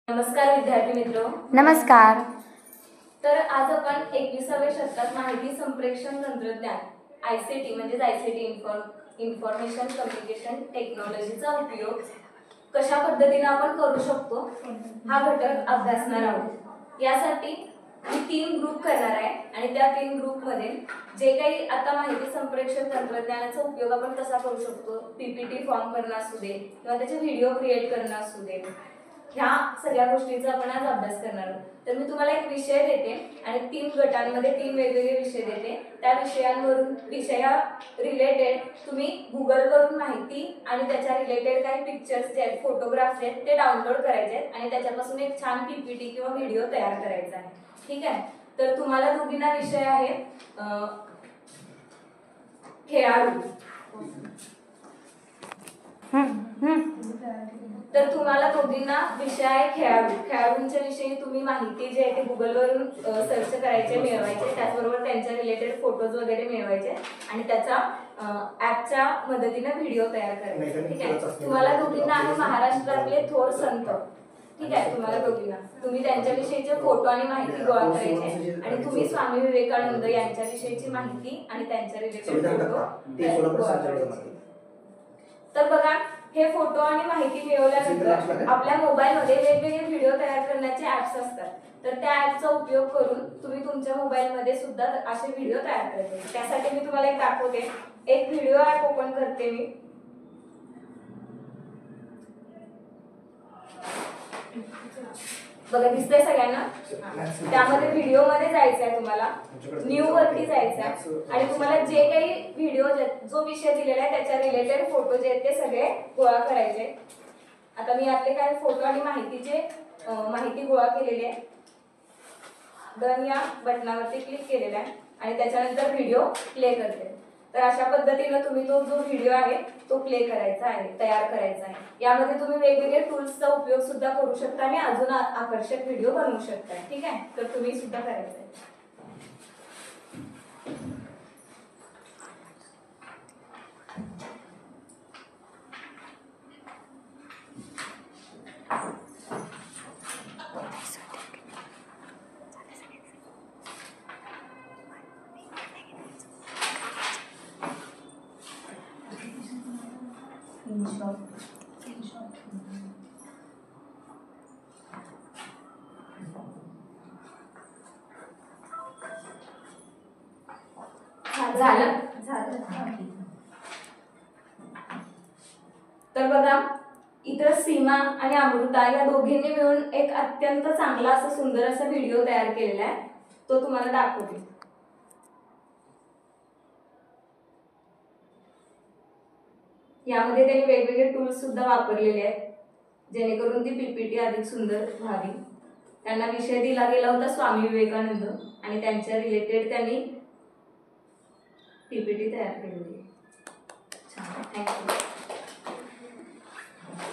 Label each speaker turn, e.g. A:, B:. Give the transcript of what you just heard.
A: नमस्कार विद्यार्थी मित्रो.
B: नमस्कार.
A: तर आज आपण 21व्या शतकात माहिती संप्रेषण तंत्रज्ञान ICT म्हणजे ICT इन्फॉर्मेशन कम्युनिकेशन टेक्नॉलॉजीचा उपयोग कशा पद्धतीने आपण करू शकतो हा घटक अभ्यासणार आहोत. यासाठी मी 3 ग्रुप करणार आहे आणि त्या 3 ग्रुपमध्ये जे काही आता माहिती संप्रेषण तंत्रज्ञानाचा उपयोग आपण कसा करू शकतो, PPT फॉर्म करणं असू दे किंवा त्याचे व्हिडिओ क्रिएट करणं असू दे, ह्या सगळ्या गोष्टींचा आपण आज अभ्यास करणार आहोत. तर मी तुम्हाला एक विषय देते आणि 3 गटांमध्ये 3 वेगवेगळे विषय देते. त्या विषया रिलेटेड तुम्ही गुगल वरून माहिती आणि त्याच्या रिलेटेड काही पिक्चर्स जे आहेत, फोटोग्राफ्स आहेत ते डाउनलोड करायचे आहेत आणि त्याच्यापासून एक छान PPT किंवा व्हिडिओ तयार करायचा आहे. ठीक आहे. तर तुम्हाला दोघींना विषय आहे खेळाडू. तर तुम्हाला दोघींना विषय आहे खेळाडू. खेळाडूंच्या विषयी तुम्ही माहिती जे आहे ते गुगलवरून सर्च करायचे, मिळवायचे, त्याचबरोबर त्यांच्या रिलेटेड फोटोज वगैरे मिळवायचे आणि त्याचा ॲपच्या मदतीने व्हिडिओ तयार करायचे. ठीक आहे. तुम्हाला दोघींना आहे महाराष्ट्रातले थोर संत. ठीक आहे. तुम्हाला दोघींना तुम्ही त्यांच्याविषयीचे फोटो आणि माहिती गोळा करायचे आणि तुम्ही स्वामी विवेकानंद यांच्याविषयीची माहिती आणि त्यांच्या रिलेटेड फोटो गोळा करायचे. तर बघा, हे फोटो आणि माहिती मिळवल्यानंतर आपल्या मोबाईलमध्ये वेगवेगळे व्हिडिओ तयार करण्याचे ऍप्स असतात. तर त्या ऍपचा उपयोग करून तुम्ही तुमच्या मोबाईलमध्ये सुद्धा असे व्हिडिओ तयार करते. त्यासाठी मी तुम्हाला एक दाखवते. एक व्हिडिओ ऍप ओपन करते मी. बघा, दिसतंय सगळ्यांना. त्यामध्ये व्हिडिओ मध्ये जायचं आहे, तुम्हाला न्यू वरती जायचं आहे आणि तुम्हाला जे काही व्हिडिओ जो विषय दिलेला आहे त्याच्या रिलेटेड फोटो जे आहेत ते सगळे गोळा करायचे. आता मी यातले काही फोटो आणि माहिती गोळा केलेली आहे. डन या बटनावरती क्लिक केलेला आहे आणि त्याच्यानंतर व्हिडिओ प्ले करते. तर अशा पद्धतीने तुम्ही जो व्हिडिओ आहे तो प्ले करायचा आहे, तयार करायचा आहे. यामध्ये तुम्ही वेगवेगळे टूल्सचा उपयोग सुद्धा करू शकता आणि अजून आकर्षक व्हिडिओ बनवू शकता. ठीक आहे. तर तुम्ही सुद्धा करायचं आहे. झालं. तर बघा, इतर सीमा आणि अमृता या दोघींनी मिळून एक अत्यंत चांगला असा सुंदर असा व्हिडिओ तयार केलेला आहे. तो तुम्हाला दाखवते. यामध्ये त्यांनी वेगवेगळे टूल्स सुद्धा वापरलेले आहेत जेणेकरून ती PPT अधिक सुंदर व्हावी. त्यांना विषय दिला गेला होता स्वामी विवेकानंद आणि त्यांच्या रिलेटेड त्यांनी PPT तयार केलेली आहे. छान. थँक्यू.